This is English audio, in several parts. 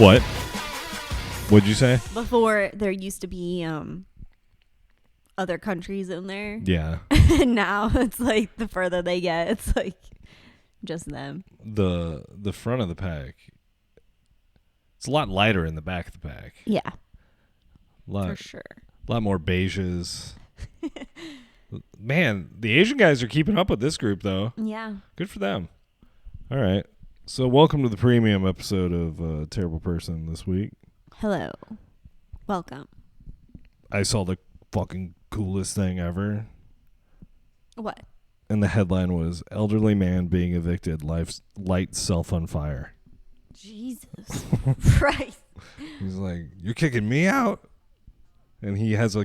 What? What'd you say? Before there used to be other countries in there. Yeah. And now it's like the further they get, it's like just them. The front of the pack. It's a lot lighter in the back of the pack. Yeah. For sure. A lot more beiges. Man, the Asian guys are keeping up with this group, though. Yeah. Good for them. All right. So welcome to the premium episode of Terrible Person this week. Hello. Welcome. I saw the fucking coolest thing ever. What? And the headline was, elderly man being evicted, lights self on fire. Jesus Christ. He's like, you're kicking me out? And he has a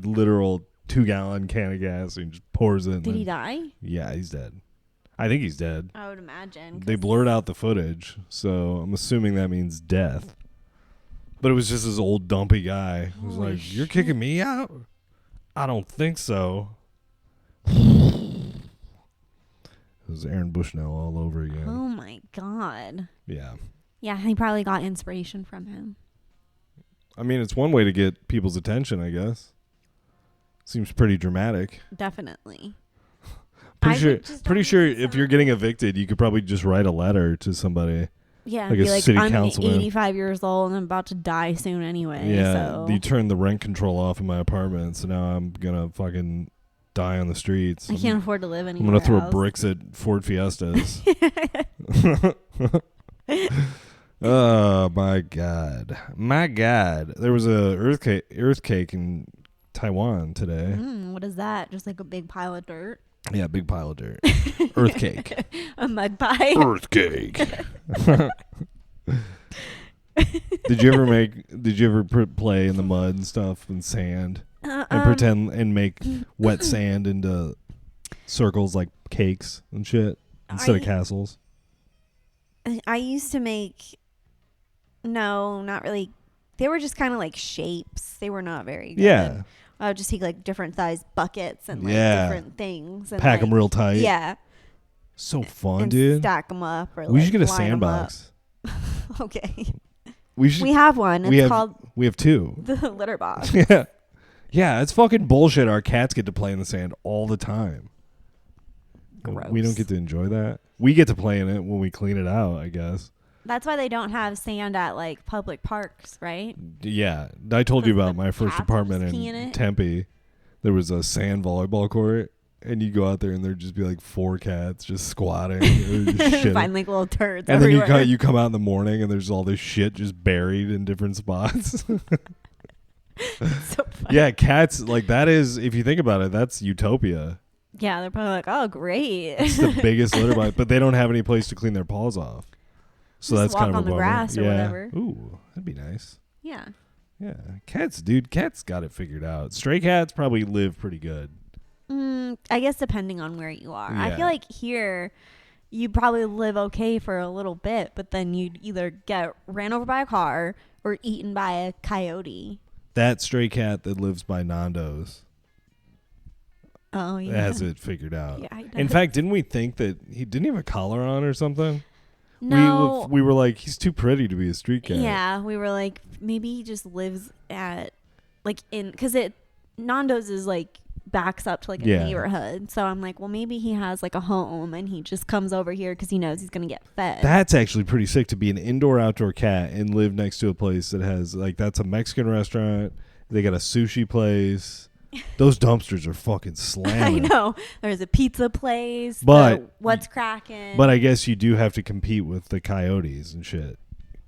literal 2-gallon can of gas, and he just pours it. Did he die? Yeah, he's dead. I think he's dead. I would imagine. They blurred out the footage, so I'm assuming that means death. But it was just this old dumpy guy who was like, you're kicking me out? I don't think so. It was Aaron Bushnell all over again. Oh my God. Yeah. Yeah, he probably got inspiration from him. I mean, it's one way to get people's attention, I guess. Seems pretty dramatic. Definitely. Pretty sure if you're getting evicted, you could probably just write a letter to somebody. Yeah, like be a like, city I'm councilman. 85 years old and I'm about to die soon anyway. Yeah, so. you turned the rent control off in my apartment, so now I'm gonna fucking die on the streets. I can't afford to live anymore. I'm gonna throw bricks at Ford Fiestas. Oh my God. There was a earthquake in Taiwan today. What is that? Just like a big pile of dirt? Yeah, big pile of dirt. Earthquake. A mud pie. Earthquake. Did you ever play in the mud and stuff and sand and pretend and make wet sand into circles like cakes and shit instead of castles? I used to make, no, not really. They were just kind of like shapes. They were not very good. Yeah. I would just take like different size buckets and like different things. And pack them real tight. Yeah. So fun, and dude. Stack them up. Or We should get a sandbox. Okay. We have one. It's called we have two. The litter box. Yeah. Yeah, it's fucking bullshit. Our cats get to play in the sand all the time. Gross. We don't get to enjoy that. We get to play in it when we clean it out, I guess. That's why they don't have sand at like public parks, right? Yeah. I told you about my first apartment in Tempe. There was a sand volleyball court, and you go out there and there'd just be like 4 cats just squatting. Find like little turds and everywhere. then you come out in the morning and there's all this shit just buried in different spots. So funny. Yeah, cats, like that is, if you think about it, that's utopia. Yeah, they're probably like, oh, great. It's the biggest litter box, but they don't have any place to clean their paws off. So just that's walk kind of on a the bummer. grass or whatever. Ooh, that'd be nice. Yeah. Yeah. Cats, dude, cats got it figured out. Stray cats probably live pretty good. I guess depending on where you are. Yeah. I feel like here you probably live okay for a little bit, but then you'd either get ran over by a car or eaten by a coyote. That stray cat that lives by Nando's. Oh, yeah. Has it figured out. Yeah, in fact, didn't we think that he didn't have a collar on or something? No. We were like, he's too pretty to be a street cat. Yeah, we were like, maybe he just lives at, like, because Nando's is like, backs up to like a neighborhood. So I'm like, well, maybe he has like a home and he just comes over here because he knows he's going to get fed. That's actually pretty sick to be an indoor-outdoor cat and live next to a place that has, like, that's a Mexican restaurant. They got a sushi place. Those dumpsters are fucking slamming. I know. There's a pizza place. But what's cracking? But I guess you do have to compete with the coyotes and shit.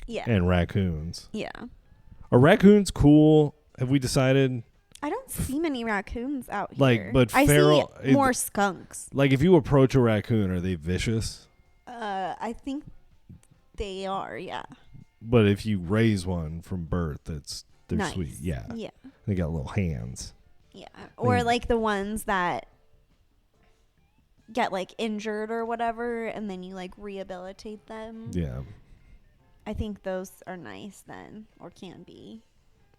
Yeah. And raccoons. Yeah. Are raccoons cool? Have we decided? I don't see many raccoons out Like, here. but feral. I see more skunks. Like, if you approach a raccoon, are they vicious? I think they are. Yeah. But if you raise one from birth, they're nice. Sweet. Yeah. Yeah. They got little hands. Yeah. Or like the ones that get like injured or whatever, and then you like rehabilitate them. Yeah. I think those are nice then, or can be.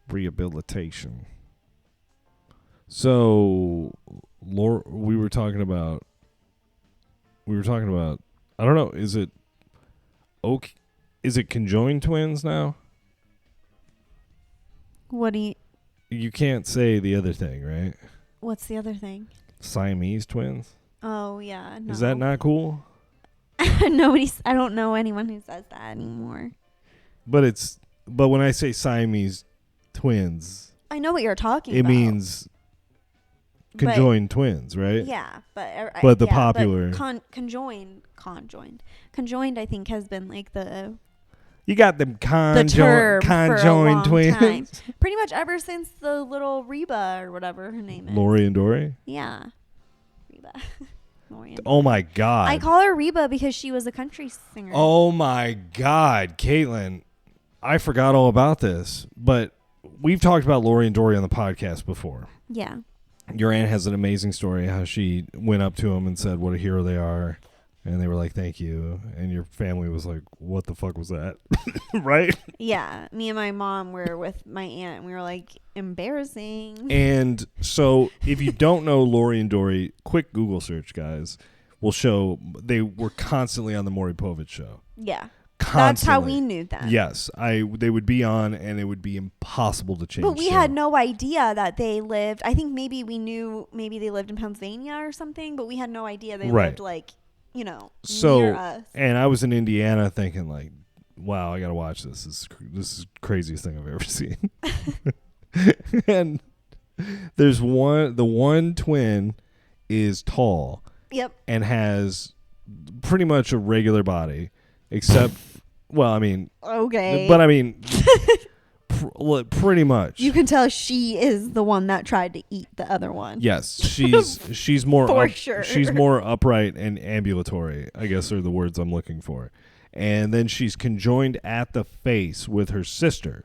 Rehabilitation. So, we were talking about. I don't know. Is it Is it conjoined twins now? What do you... You can't say the other thing, right? What's the other thing? Siamese twins? Oh, yeah. No. Is that not cool? I don't know anyone who says that anymore. But when I say Siamese twins, I know what you're talking about. it means conjoined twins, right? Yeah, but the popular conjoined, I think, has been like the them term conjoined for a long twins. time. Pretty much ever since the little Reba or whatever her name is. Lori and Dory? Yeah. Reba. Lori and Oh Dory. my God. I call her Reba because she was a country singer. Oh my God, Caitlin. I forgot all about this, but we've talked about Lori and Dory on the podcast before. Yeah. Your aunt has an amazing story how she went up to them and said what a hero they are. And they were like, thank you. And your family was like, what the fuck was that? Right? Yeah. Me and my mom were with my aunt and we were like, embarrassing. And so if you don't know Lori and Dory, quick Google search, guys, will show they were constantly on the Maury Povich show. Yeah. Constantly. That's how we knew them. Yes. They would be on and it would be impossible to change. But we had no idea that they lived. I think maybe we knew maybe they lived in Pennsylvania or something, but we had no idea they lived like, near us. And I was in Indiana thinking like, wow, I got to watch this. This is the craziest thing I've ever seen. And there's the one twin is tall. Yep. And has pretty much a regular body, except, well, I mean. Okay. But I mean, pretty much. You can tell she is the one that tried to eat the other one. Yes, she's more for sure. She's more upright and ambulatory, I guess are the words I'm looking for. And then she's conjoined at the face with her sister,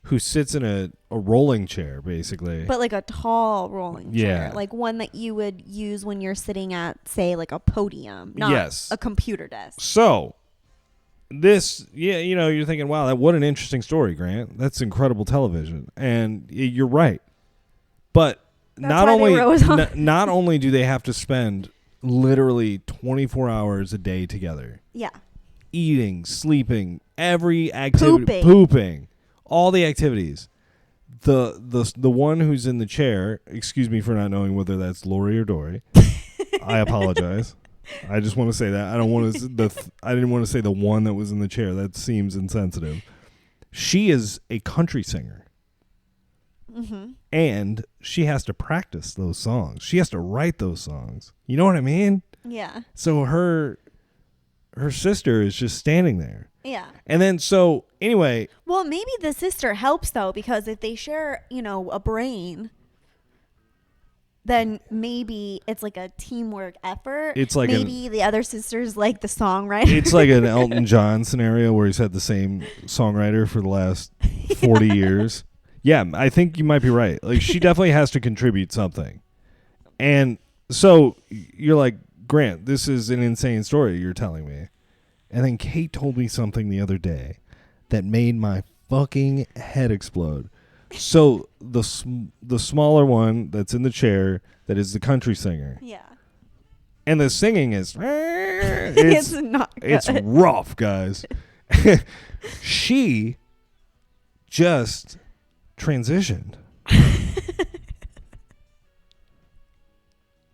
who sits in a rolling chair, basically. But like a tall rolling chair. Like one that you would use when you're sitting at, say, like a podium, not a computer desk. So, you're thinking, wow, what an interesting story, Grant. That's incredible television. And you're right. But not only do they have to spend literally 24 hours a day together. Yeah. Eating, sleeping, every activity, pooping, all the activities. The one who's in the chair, excuse me for not knowing whether that's Lori or Dory. I apologize. I just want to say that. I didn't want to say the one that was in the chair. That seems insensitive. She is a country singer. Mm-hmm. And she has to practice those songs. She has to write those songs. You know what I mean? Yeah. So her sister is just standing there. Yeah. And then so anyway. Well, maybe the sister helps though, because if they share, a brain, then maybe it's like a teamwork effort. It's like maybe the other sister's like the songwriter. It's like an Elton John scenario where he's had the same songwriter for the last 40 years. Yeah, I think you might be right. Like she definitely has to contribute something. And so you're like, Grant, this is an insane story you're telling me. And then Kate told me something the other day that made my fucking head explode. So the smaller one that's in the chair, that is the country singer. Yeah. And the singing is it's not good. It's rough, guys. She just transitioned.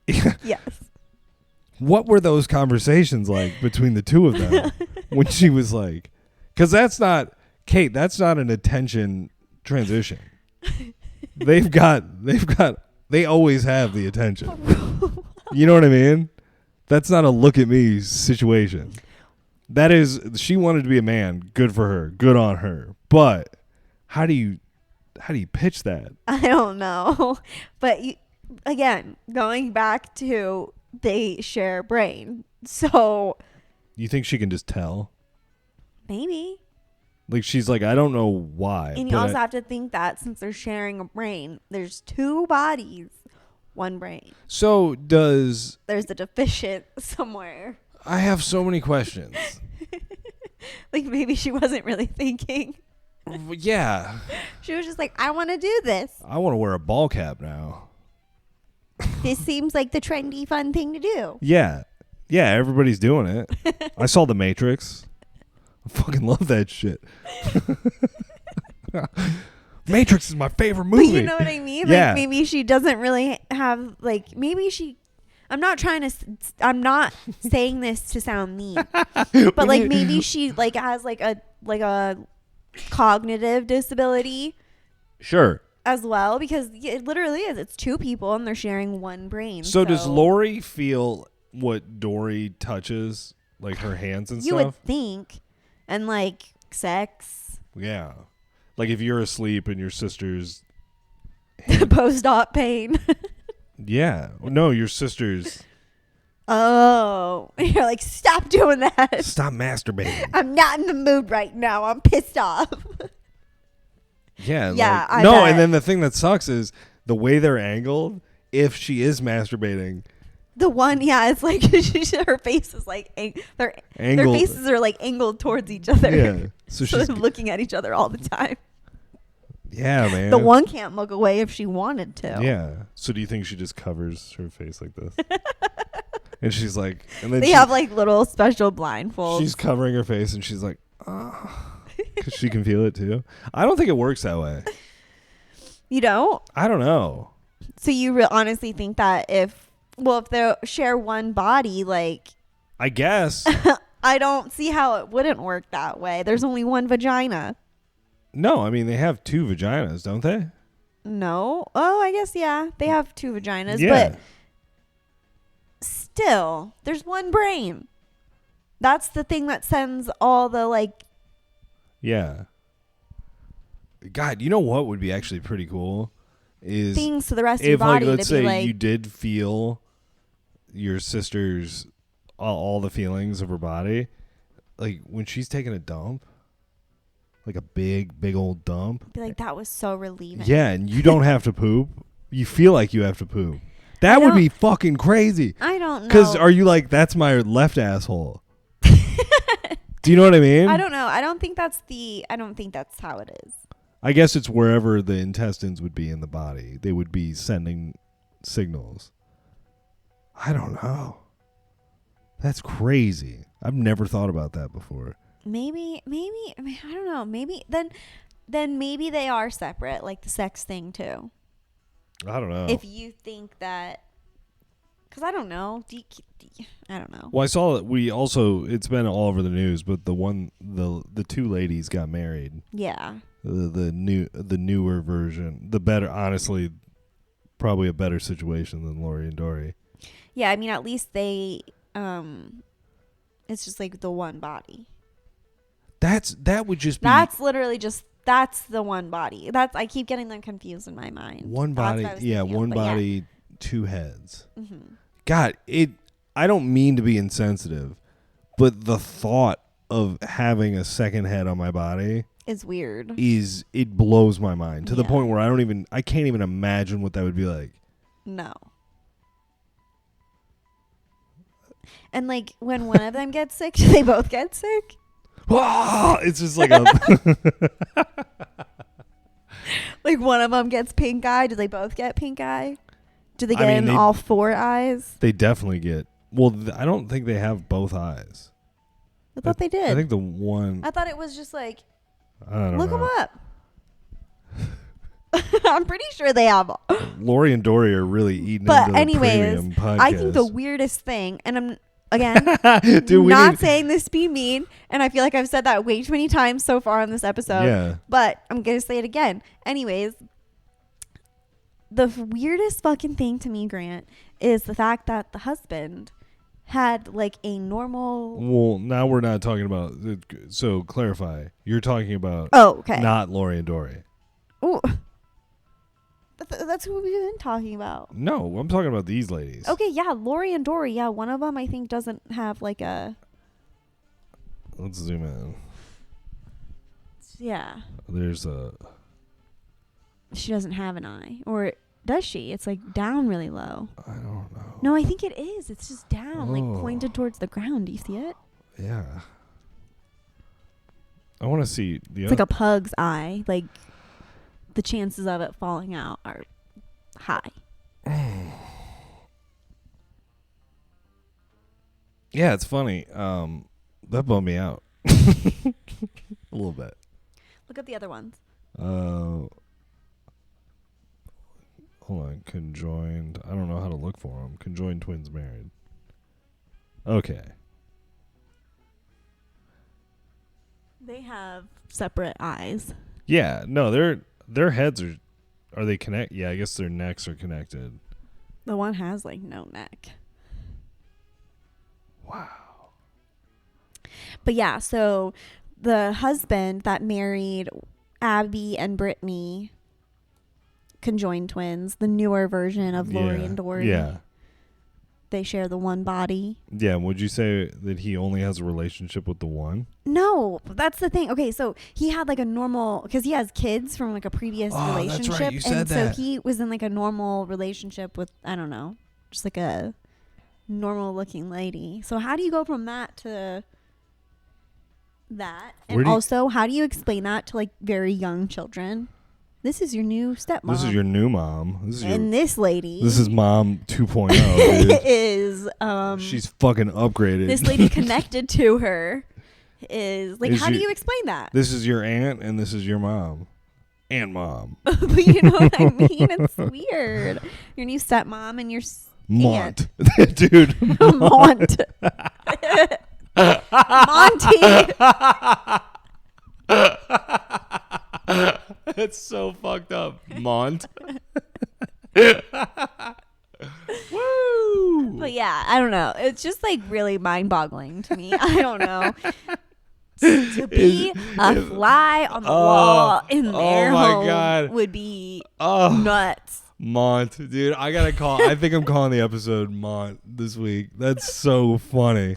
Yes. What were those conversations like between the two of them when she was like, because that's not, Kate, that's not an attention transition. They always have the attention. You know what I mean? That's not a look at me situation. That is, she wanted to be a man. Good for her. Good on her. But how do you pitch that? I don't know. But again, going back to they share a brain. So you think she can just tell? Maybe. Like she's like, I don't know why. And you also have to think that since they're sharing a brain, there's two bodies, one brain. So there's a deficient somewhere. I have so many questions. Like maybe she wasn't really thinking. Yeah. She was just like, I want to do this. I want to wear a ball cap now. This seems like the trendy, fun thing to do. Yeah. Yeah, everybody's doing it. I saw The Matrix. I fucking love that shit. Matrix is my favorite movie. But you know what I mean? Yeah. Like maybe she doesn't really have like maybe she. I'm not saying this to sound mean, but like maybe she like has like a cognitive disability. Sure. As well, because it literally is. It's two people and they're sharing one brain. So does Lori feel what Dory touches, like her hands and you stuff? would think, and like sex. Yeah, like if you're asleep and your sister's post-op pain. Yeah, no, your sister's. Oh, you're like, stop doing that. Stop masturbating. I'm not in the mood right now. I'm pissed off. Yeah. Yeah. Like, no, and then the thing that sucks is the way they're angled. If she is masturbating, the one, yeah, it's like her face is like their faces are like angled towards each other. Yeah. So she's looking at each other all the time. Yeah, man. The one can't look away if she wanted to. Yeah. So do you think she just covers her face like this? And she's like, and then they have like little special blindfolds. She's covering her face and she's like, because she can feel it too. I don't think it works that way. You don't? I don't know. So you honestly think that if they share one body, like, I guess. I don't see how it wouldn't work that way. There's only one vagina. No, I mean, they have two vaginas, don't they? No. Oh, I guess, yeah. They have two vaginas. Yeah. But still, there's one brain. That's the thing that sends all the, like... Yeah. God, you know what would be actually pretty cool? Is things to the rest of your body. Like, let's to be say like, you did feel your sister's... all the feelings of her body. Like, when she's taking a dump... like a big old dump. Be like, that was so relieving. Yeah, and you don't have to poop. You feel like you have to poop. That would be fucking crazy. I don't know. Because are you like, that's my left asshole? Do you know what I mean? I don't know. I don't think that's how it is. I guess it's wherever the intestines would be in the body. They would be sending signals. I don't know. That's crazy. I've never thought about that before. Maybe I mean, I don't know. Maybe then maybe they are separate, like the sex thing too. I don't know. If you think that, because I don't know. I don't know. Well, I saw that it's been all over the news, but the two ladies got married. Yeah. The newer version, the better, honestly, probably a better situation than Lori and Dory. Yeah, I mean, at least they, it's just like the one body. That would just be. That's literally just. That's the one body. I keep getting them confused in my mind. One body, one body, yeah. Two heads. Mm-hmm. God, I don't mean to be insensitive, but the thought of having a second head on my body is weird. It blows my mind to the point where I can't even imagine what that would be like. No. And like when one of them gets sick, do they both get sick? It's just like a like one of them gets pink eye. Do they both get pink eye? Do they get all four eyes? They definitely get. Well, I don't think they have both eyes. I thought they did. I think the one. I thought it was just like. I don't look know. them up. I'm pretty sure they have. Lori and Dory are really eating but into anyways, the premium podcast. I think the weirdest thing, and I'm again Dude, not saying this to be mean, and I feel like I've said that way too many times so far on this episode. Yeah. But I'm gonna say it again. Anyways, the weirdest fucking thing to me, Grant, is the fact that the husband had like a normal. Well, now we're not talking about. So clarify. You're talking about. Oh, okay. Not Lori and Dory. Ooh. That's who we've been talking about. No, I'm talking about these ladies. Okay, yeah, Lori and Dory. Yeah, one of them I think doesn't have like a. Let's zoom in. Yeah. There's a. She doesn't have an eye, or does she? It's like down really low. I don't know. No, I think it is. It's just down, like pointed towards the ground. Do you see it? Yeah. I want to see the. It's like a pug's eye. Like the chances of it falling out are high. Yeah, it's funny. That bummed me out. A little bit. Look up the other ones. Hold on. Conjoined. I don't know how to look for them. Conjoined twins married. Okay. They have separate eyes. Yeah. No, their heads are they connect? Yeah, I guess their necks are connected. The one has like no neck. Wow. But yeah, so the husband that married Abby and Brittany, conjoined twins, the newer version of Lori and Dory. Yeah. They share the one body. Yeah, would you say that he only has a relationship with the one? No, that's the thing. Okay, so he had like a normal, because he has kids from like a previous relationship. That's right. You said and that. So he was in like a normal relationship with, I don't know, just like a normal looking lady. So how do you go from that to that? And also, how do you explain that to like very young children? This is your new stepmom. This is your new mom. This lady. This is mom 2.0. Dude. Is she's fucking upgraded. This lady connected to her is like, how do you explain that? This is your aunt and this is your mom. And mom. But you know what I mean? It's weird. Your new stepmom and your MAUNT. Dude. MAUNT. Monty. That's so fucked up. MAUNT. Woo! But yeah, I don't know. It's just like really mind-boggling to me. I don't know. To be a fly on the wall in their home God. would be nuts. MAUNT, dude. I gotta call. I think I'm calling the episode MAUNT this week. That's so funny.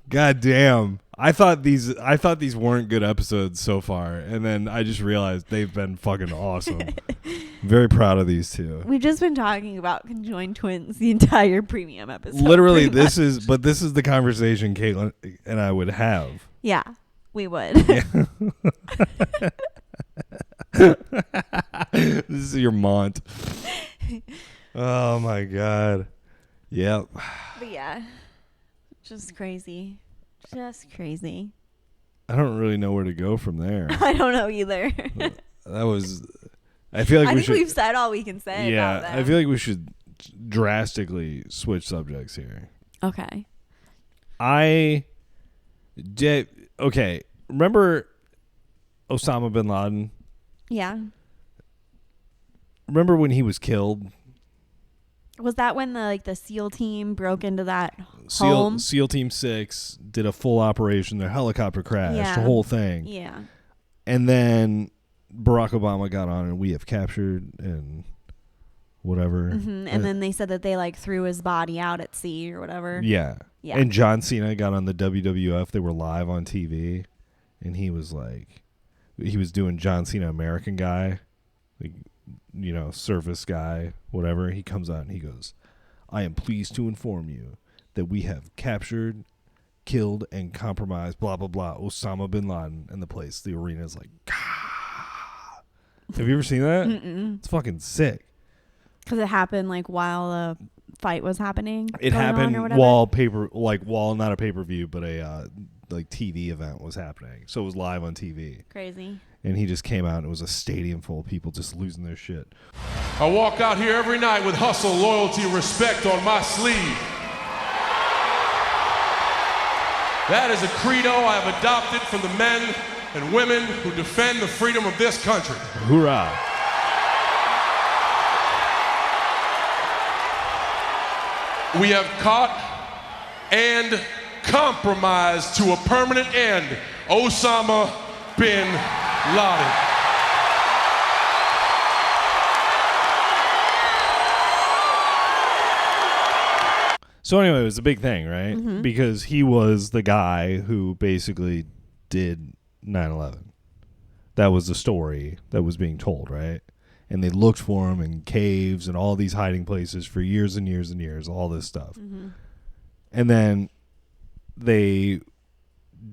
God damn. I thought these weren't good episodes so far, and then I just realized they've been fucking awesome. Very proud of these two. We've just been talking about conjoined twins the entire premium episode. Literally, this is the conversation Caitlin and I would have. Yeah, we would. Yeah. This is your MAUNT. Oh my god. Yep. But yeah, just crazy. Just crazy. I don't really know where to go from there. I don't know either. That was. I feel like we've said all we can say. Yeah, about that. I feel like we should drastically switch subjects here. Okay. Okay. Remember Osama bin Laden? Yeah. Remember when he was killed? Was that when the SEAL team broke into that home? SEAL Team 6 did a full operation. Their helicopter crashed, the whole thing. Yeah. And then Barack Obama got on and we have captured and whatever. Mm-hmm. And then they said that they threw his body out at sea or whatever. Yeah. Yeah. And John Cena got on the WWF. They were live on TV. And he was doing John Cena American guy. Surface guy, whatever. He comes out and he goes, I am pleased to inform you that we have captured, killed, and compromised, blah, blah, blah, Osama bin Laden. And the arena is like, Gah! Have you ever seen that? Mm-mm. It's fucking sick. Because it happened while the fight was happening. It happened while not a pay-per-view, but a TV event was happening. So it was live on TV. Crazy. And he just came out and it was a stadium full of people just losing their shit. I walk out here every night with hustle, loyalty, respect on my sleeve. That is a credo I have adopted from the men and women who defend the freedom of this country. Hoorah. We have caught and compromised to a permanent end Osama bin Laden. So anyway, it was a big thing, right? Mm-hmm. Because he was the guy who basically did 9/11. That was the story that was being told, right? And they looked for him in caves and all these hiding places for years and years and years, all this stuff. Mm-hmm. And then they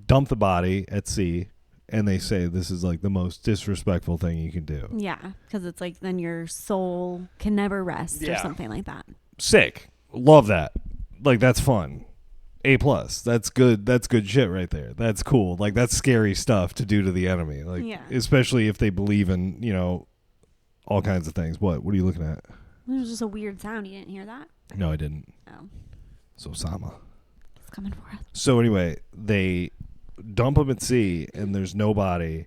dump the body at sea and they say this is the most disrespectful thing you can do. Yeah, because it's then your soul can never rest or something like that. Sick. Love that. That's fun. A+. That's good. That's good shit right there. That's cool. Like, that's scary stuff to do to the enemy. Like, especially if they believe in, all kinds of things. What are you looking at? It was just a weird sound. You didn't hear that? No, I didn't. Oh. It's Osama. It's coming for us. So anyway, they dump him at sea, and there's no body,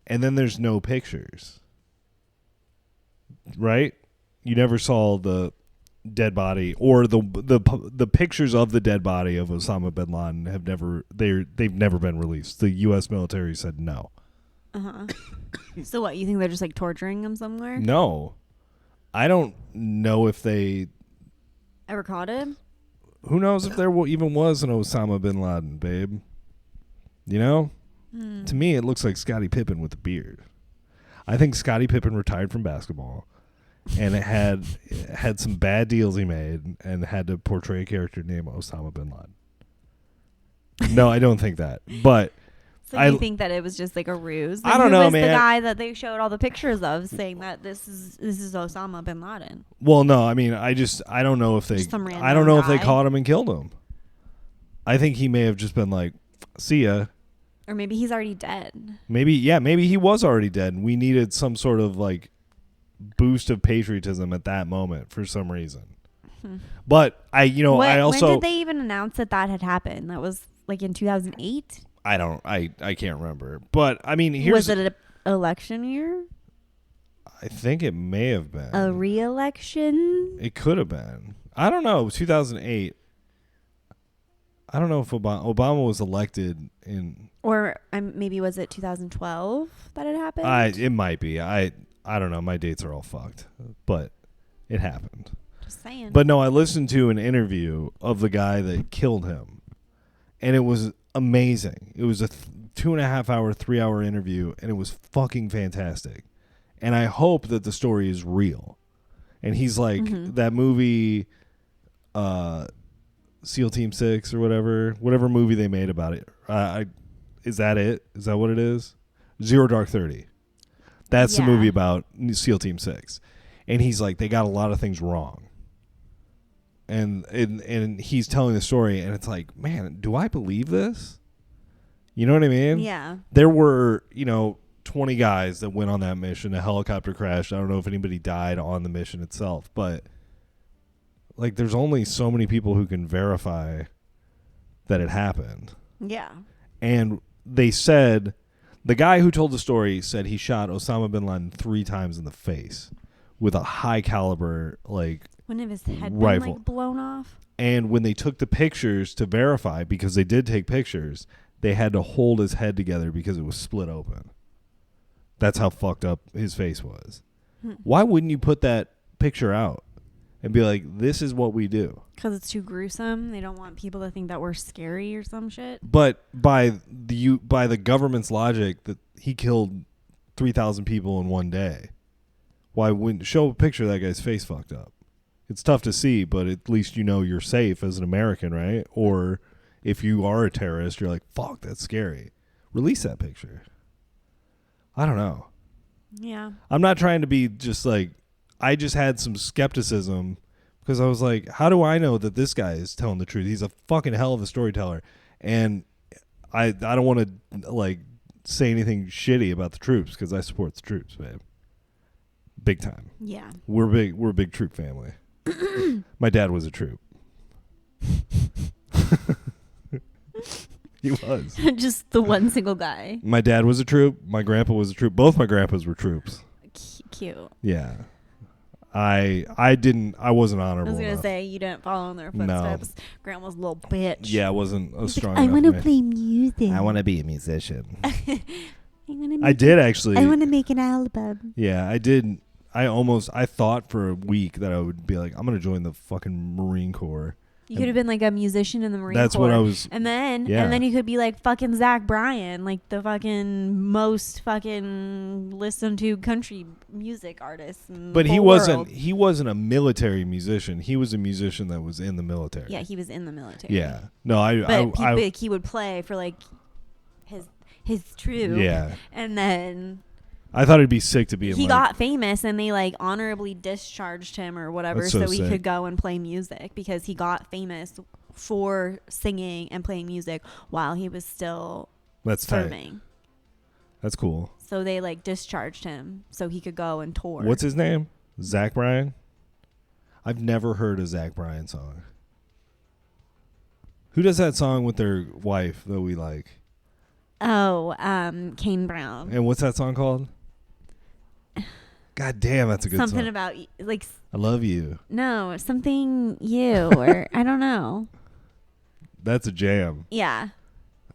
and then there's no pictures. Right? You never saw the dead body, or the pictures of the dead body of Osama bin Laden they've never been released. The U.S. military said no. So what, you think they're just like torturing him somewhere? No, I don't know if they ever caught him. Who knows if there even was an Osama bin Laden, babe? To me, it looks like Scottie Pippen with a beard. I think Scottie Pippen retired from basketball. And it had some bad deals he made, and had to portray a character named Osama bin Laden. No, I don't think that. But so you think that it was just like a ruse? I don't know, who was man. The guy that they showed all the pictures of, saying that this is Osama bin Laden. Well, no, I mean, I don't know if they if they caught him and killed him. I think he may have just been like, "See ya." Or maybe he's already dead. Maybe he was already dead, and we needed some sort of like boost of patriotism at that moment for some reason. But I also, when did they even announce that had happened? That was like in 2008. I can't remember. But I mean, was it an election year? I think it may have been a re-election. It could have been. I don't know. 2008. I don't know if Obama was elected in, or maybe was it 2012 that it happened? It might be. I don't know. My dates are all fucked, but it happened. Just saying. But no, I listened to an interview of the guy that killed him, and it was amazing. It was a 2.5 hour, 3 hour interview, and it was fucking fantastic. And I hope that the story is real. And he's like, that movie, SEAL Team 6 or whatever movie they made about it. Is that it? Is that what it is? Zero Dark 30. That's the movie about SEAL Team 6. And he's like, they got a lot of things wrong. And he's telling the story, and it's like, man, do I believe this? You know what I mean? Yeah. There were, 20 guys that went on that mission. A helicopter crashed. I don't know if anybody died on the mission itself, but like, there's only so many people who can verify that it happened. Yeah. And they said, the guy who told the story said he shot Osama bin Laden 3 times in the face with a high caliber, like, wouldn't have his head rifle been like blown off? And when they took the pictures to verify, because they did take pictures, they had to hold his head together because it was split open. That's how fucked up his face was. Why wouldn't you put that picture out and be like, this is what we do? Because it's too gruesome. They don't want people to think that we're scary or some shit. But by the government's logic that he killed 3,000 people in one day, why wouldn't show a picture of that guy's face fucked up? It's tough to see, but at least you're safe as an American, right? Or if you are a terrorist, you're like, fuck, that's scary. Release that picture. I don't know. Yeah. I'm not trying to be just like, I just had some skepticism because I was like, how do I know that this guy is telling the truth? He's a fucking hell of a storyteller. And I don't want to like say anything shitty about the troops because I support the troops, babe. Big time. Yeah. We're a big troop family. My dad was a troop. He was. Just the one single guy. My dad was a troop. My grandpa was a troop. Both my grandpas were troops. Cute. Yeah. I wasn't honorable. I was going to enough. say, you didn't follow in their footsteps. No. Grandma's a little bitch. Yeah, I wasn't a strong enough. I want to play music. I want to be a musician. I did actually. I want to make an album. Yeah, I did. I thought for a week that I would be like, I'm going to join the fucking Marine Corps. You could have been like a musician in the Marine Corps. That's what I was. And then you could be like fucking Zach Bryan, like the fucking most fucking listened to country music artist in the whole world. He wasn't a military musician. He was a musician that was in the military. Yeah, he was in the military. Yeah. No, but he would play for like his troop. Yeah. And then I thought it'd be sick to be in. He got famous, and they like honorably discharged him or whatever, so he could go and play music because he got famous for singing and playing music while he was still That's serving. tight. That's cool. So they like discharged him so he could go and tour. What's his name? Zach Bryan? I've never heard a Zach Bryan song. Who does that song with their wife that we like? Oh, Kane Brown. And what's that song called? God damn, that's a good Something song. about like I love you. no, something you or I don't know. That's a jam. Yeah.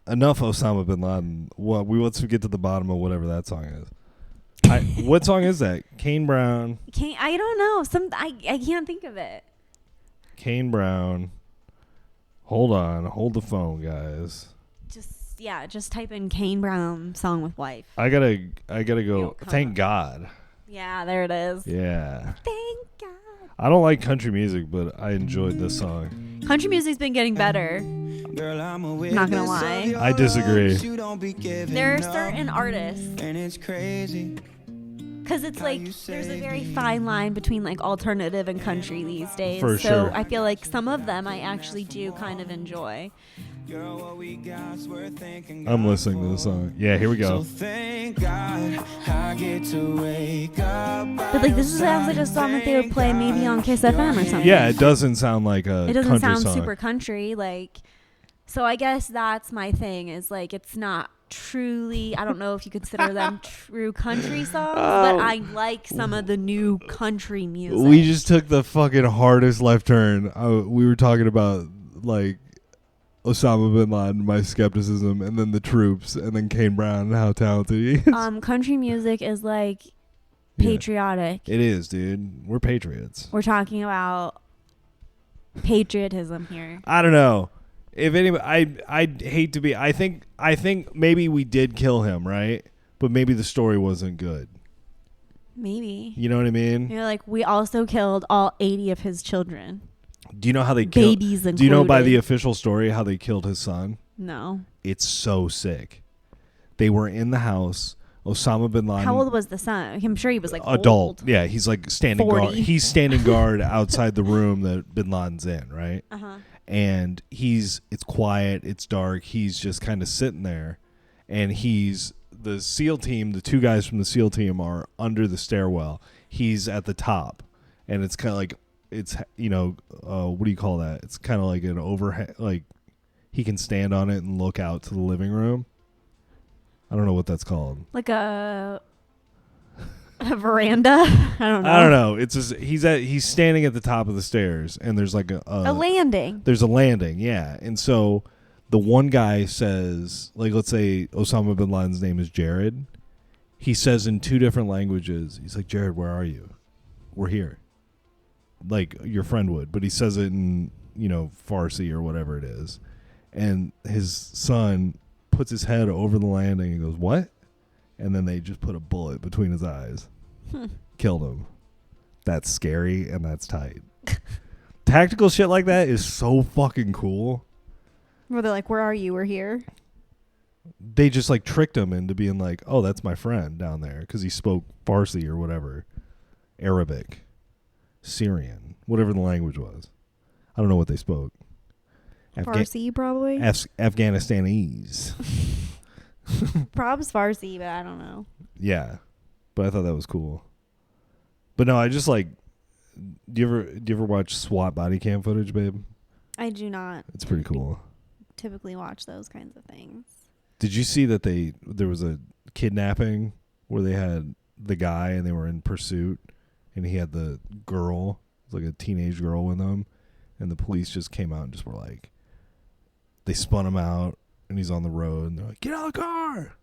Enough Osama bin Laden. Well, let's get to the bottom of whatever that song is. What song is that? Kane Brown. I don't know. I can't think of it. Kane Brown. Hold on. Hold the phone, guys. Just type in Kane Brown song with wife. I gotta go. Come Thank on. God. Yeah, there it is. Yeah. Thank God. I don't like country music, but I enjoyed this song. Country music's been getting better. Not gonna lie. I disagree. There are certain artists, And it's crazy. because it's like there's a very fine line between like alternative and country these days. For so sure. I feel like some of them I actually do kind of enjoy. Girl, what we got's worth thanking I'm God listening to this for. song. Yeah, here we go. So thank God I get to wake up. But like this sounds like a song that they would play maybe on Kiss FM or something. Yeah, it doesn't sound like a It doesn't country sound song. super country, like. So I guess that's my thing. Is like it's not truly. I don't know if you consider them true country songs, but I like some of the new country music. We just took the fucking hardest left turn. We were talking about like Osama bin Laden, my skepticism, and then the troops, and then Kane Brown and how talented he is. Country music is like Yeah. patriotic. It is, dude. We're patriots. We're talking about patriotism here. I don't know. If anybody, I'd hate to be. I think maybe we did kill him, right? But maybe the story wasn't good. Maybe. You know what I mean? You're like, we also killed all 80 of his children. Do you know how they killed? Babies included. Do you know by the official story how they killed his son? No. It's so sick. They were in the house. Osama bin Laden. How old was the son? I'm sure he was like adult. old. Yeah, he's like standing 40. guard. He's standing guard outside the room that bin Laden's in, right? Uh-huh. And it's quiet, it's dark. He's just kind of sitting there, and the SEAL team. The two guys from the SEAL team are under the stairwell. He's at the top, and it's kind of like what do you call that? It's kind of like an overhead, like he can stand on it and look out to the living room. I don't know what that's called. Like a veranda? I don't know. I don't know. It's just, he's standing at the top of the stairs, and there's like a landing. There's a landing, yeah. And so the one guy says, like, let's say Osama bin Laden's name is Jared. He says in two different languages. He's like, Jared, where are you? We're here. Like your friend would, but he says it in Farsi or whatever it is. And his son puts his head over the landing and goes, what? And then they just put a bullet between his eyes. Killed him. That's scary and that's tight. Tactical shit like that is so fucking cool. Where they're like, where are you? We're here. They just like tricked him into being like, oh, that's my friend down there, because he spoke Farsi or whatever. Arabic. Syrian. Whatever the language was. I don't know what they spoke. Farsi, probably. Afghanistanese. Prob's Farsi, but I don't know. Yeah, but I thought that was cool. But no, I just like. Do you ever watch SWAT body cam footage, babe? I do not It's pretty cool. typically watch those kinds of things. Did you see that there was a kidnapping where they had the guy and they were in pursuit, and he had the girl, like a teenage girl with him, and the police just came out and just were like, they spun him out, and he's on the road, and they're like, get out of the car,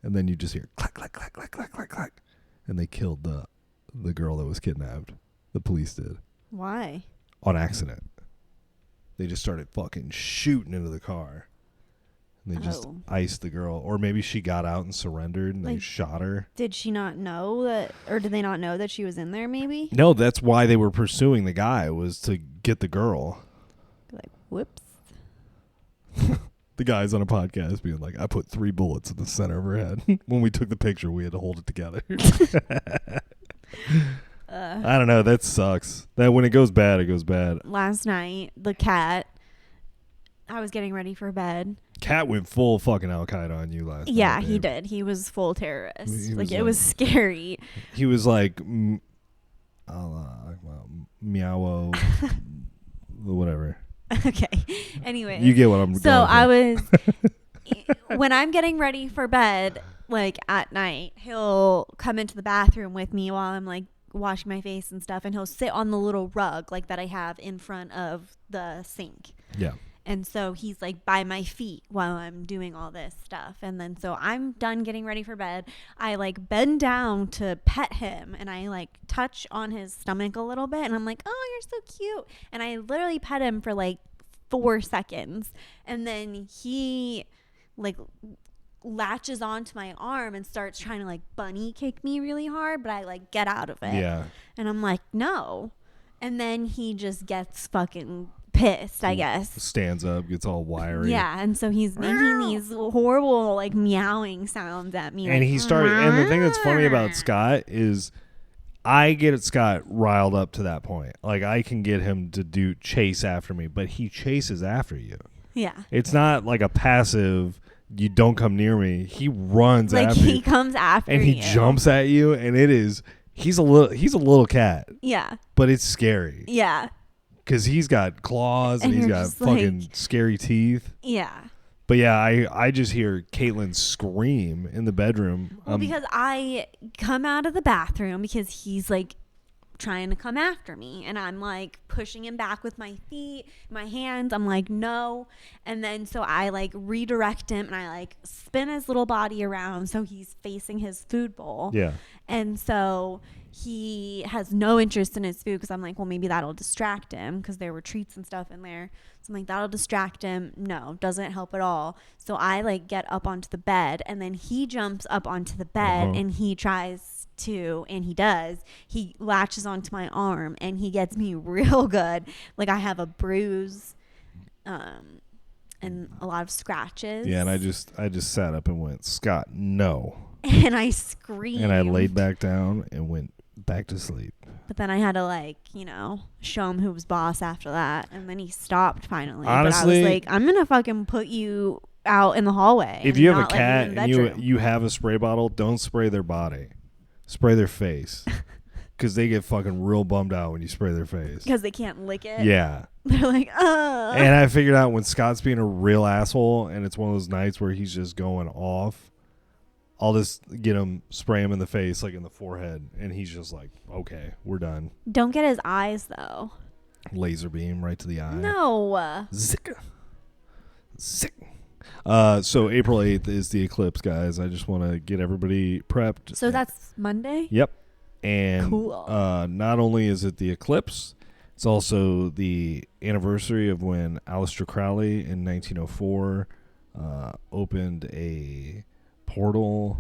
and then you just hear clack clack clack clack clack clack clack, and they killed the girl that was kidnapped. The police did. Why? On accident. They just started fucking shooting into the car. And they just iced the girl. Or maybe she got out and surrendered and they shot her. Did she not know that, or did they not know that she was in there maybe? No, that's why they were pursuing the guy, was to get the girl. Like, whoops. The guy's on a podcast being like, I put 3 bullets in the center of her head. When we took the picture, we had to hold it together. I don't know. That sucks. That when it goes bad, it goes bad. Last night, the cat I was getting ready for bed. Cat went full fucking Al Qaeda on you last night. Yeah, he babe. did. He was full terrorist. He Like was it was scary. He was like, meow, whatever. Okay. Anyway. You get what I'm. So going for. I was when I'm getting ready for bed, like at night, he'll come into the bathroom with me while I'm like washing my face and stuff, and he'll sit on the little rug like that I have in front of the sink. Yeah. And so he's like by my feet while I'm doing all this stuff. And then so I'm done getting ready for bed. I like bend down to pet him and I like touch on his stomach a little bit. And I'm like, oh, you're so cute. And I literally pet him for like 4 seconds. And then he like latches onto my arm and starts trying to like bunny kick me really hard. But I like get out of it. Yeah. And I'm like, no. And then he just gets fucking pissed, I guess. Stands up, gets all wiry. Yeah, and so he's making these horrible like meowing sounds at me. And like, he started. And the thing that's funny about Scott is, I get Scott riled up to that point. Like I can get him to do chase after me, but he chases after you. Yeah. It's not like a passive. You don't come near me. He runs like after he you, comes after and he you. jumps at you, and it is. He's a little cat, Yeah. but it's scary. Yeah. Because he's got claws and And he's you're got just fucking like- scary teeth. Yeah. But yeah, I just hear Caitlin scream in the bedroom. Well, because I come out of the bathroom because he's like trying to come after me, and I'm like pushing him back with my feet, my hands. I'm like, no. And then so I like redirect him and I like spin his little body around so he's facing his food bowl. Yeah. And so he has no interest in his food because I'm like, well, maybe that'll distract him because there were treats and stuff in there. So I'm like, that'll distract him. No, doesn't help at all. So I like get up onto the bed, and then he jumps up onto the bed and he tries to, and he does. He latches onto my arm and he gets me real good. Like I have a bruise and a lot of scratches. Yeah, and I just sat up and went, Scott, no. And I screamed. And I laid back down and went back to sleep. But then I had to like, show him who was boss after that. And then he stopped finally. Honestly, but I was like, I'm going to fucking put you out in the hallway. If and you have a not let you cat in the and bedroom." you have a spray bottle, don't spray their body. Spray their face. Because they get fucking real bummed out when you spray their face. Because they can't lick it. Yeah. They're like, And I figured out when Scott's being a real asshole and it's one of those nights where he's just going off, I'll just get him, spray him in the face, like in the forehead, and he's just like, okay, we're done. Don't get his eyes, though. Laser beam right to the eye. No. Zick. Zick. So April 8th is the eclipse, guys. I just want to get everybody prepped. So that's Monday? Yep. And Cool. Not only is it the eclipse, it's also the anniversary of when Aleister Crowley in 1904 opened a portal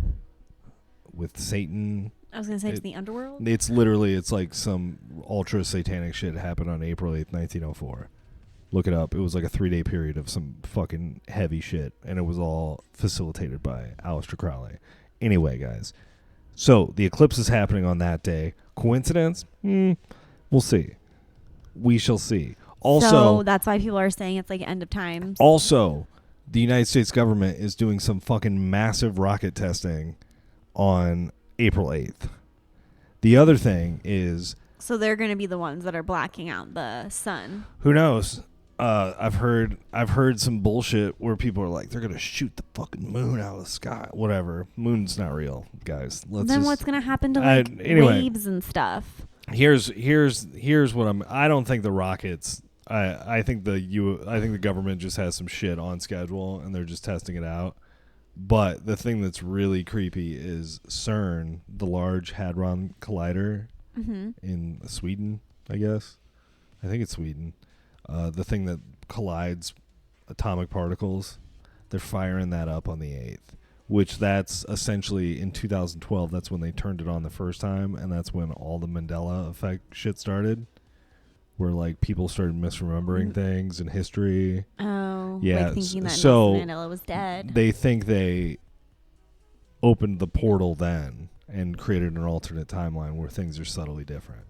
with Satan. I was going to say to the underworld? It's like some ultra satanic shit happened on April 8th, 1904. Look it up. It was like a 3-day period of some fucking heavy shit, and it was all facilitated by Aleister Crowley. Anyway, guys, so the eclipse is happening on that day. Coincidence? We'll see. We shall see. Also, so that's why people are saying it's like end of times. Also, the United States government is doing some fucking massive rocket testing on April 8th. The other thing is... So they're going to be the ones that are blacking out the sun. Who knows? I've heard some bullshit where people are like, they're going to shoot the fucking moon out of the sky. Whatever. Moon's not real, guys. Then what's going to happen to like anyway, waves and stuff? Here's what I don't think the rockets... I think the government just has some shit on schedule and they're just testing it out. But the thing that's really creepy is CERN, the Large Hadron Collider in Sweden, I guess. I think it's Sweden. The thing that collides atomic particles, they're firing that up on the 8th, which that's essentially in 2012. That's when they turned it on the first time, and that's when all the Mandela effect shit started. Where like people started misremembering things in history. Oh, yeah. Like thinking that So Nelson Mandela was dead. They think they opened the portal then and created an alternate timeline where things are subtly different.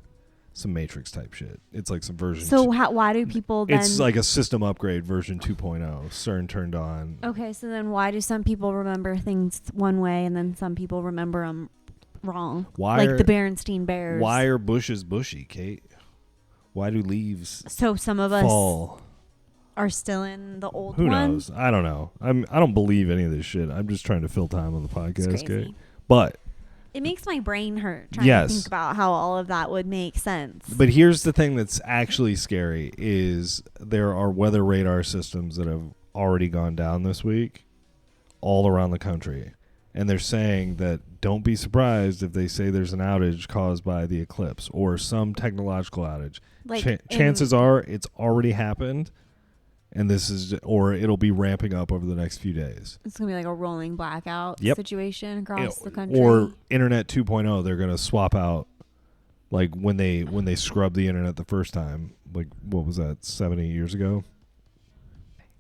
some Matrix type shit. It's like some version. So why do people then? It's like a system upgrade version 2.0. CERN turned on. Okay, so then why do some people remember things one way and then some people remember them wrong? Why like are, the Berenstain Bears. Why are bushes bushy, Kate? Why do leaves so some of us fall? Are still in the old Who one? knows? I don't know. I don't believe any of this shit. I'm just trying to fill time on the podcast, It's crazy. Kate. But it makes my brain hurt trying to think about how all of that would make sense. But here's the thing that's actually scary is there are weather radar systems that have already gone down this week all around the country. And they're saying that don't be surprised if they say there's an outage caused by the eclipse or some technological outage. Like chances are it's already happened. And this is, or it'll be ramping up over the next few days. It's going to be like a rolling blackout situation across the country. Or Internet 2.0, they're going to swap out, like when they scrubbed the internet the first time, like what was that, 7-8 years ago?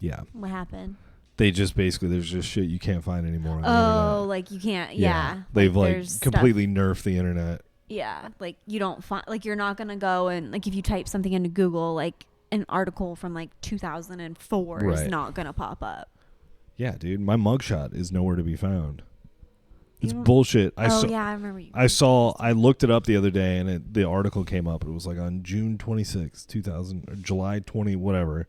Yeah. What happened? They just basically, there's just shit you can't find anymore on the internet. Like you can't, yeah. They've like completely nerfed the internet. Yeah, like you don't find, like you're not going to go and, like if you type something into Google, like an article from like 2004 is not gonna pop up. Yeah, dude, my mugshot is nowhere to be found. It's bullshit. I remember. I looked it up the other day, and the article came up. It was like on June 26, 2000, or July 20, whatever.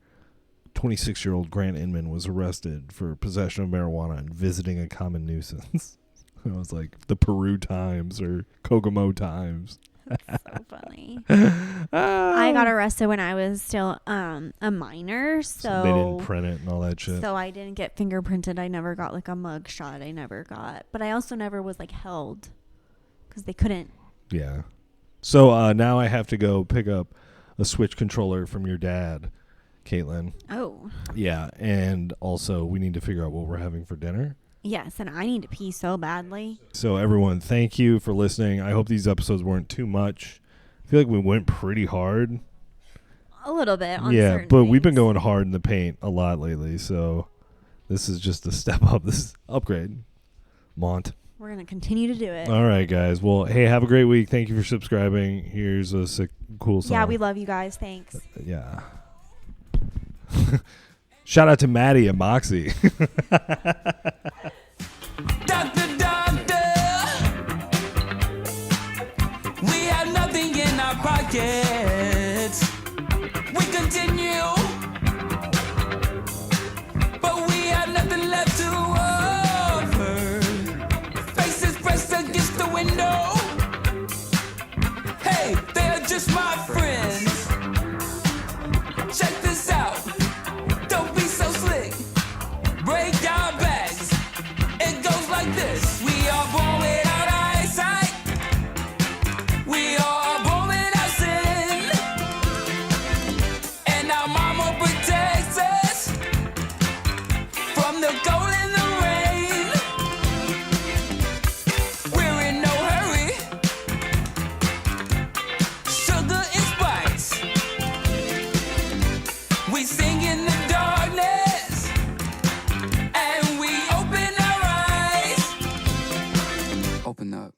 26-year-old Grant Inman was arrested for possession of marijuana and visiting a common nuisance. I was like, the Peru Times or Kokomo Times. That's so funny. I got arrested when I was still a minor, so they didn't print it and all that shit. So I didn't get fingerprinted. I never got like a mug shot. I never got, but I also never was like held because they couldn't. Yeah. So now I have to go pick up a Switch controller from your dad, Caitlin. Oh. Yeah, and also we need to figure out what we're having for dinner. Yes, and I need to pee so badly. So everyone, thank you for listening. I hope these episodes weren't too much. I feel like we went pretty hard. A little bit on yeah, certain but things. we've been going hard in the paint a lot lately, so this is just a step up. This is upgrade. MAUNT. We're going to continue to do it. All right, guys. Well, hey, have a great week. Thank you for subscribing. Here's a sick, cool song. Yeah, we love you guys. Thanks. Yeah. Shout out to Maddie and Moxie. Doctor, doctor, we have nothing in our pockets. We continue, but we have nothing left to offer. Faces pressed against the window. Hey, they're just my friends. Check this out. Don't be so slick. Break our bags. It goes like this. We are born without eyesight. We are born without sin. And our mama protects us from the cold and the rain. We're in no hurry. Sugar and spice. We sing in the darkness. And we open our eyes. Open up.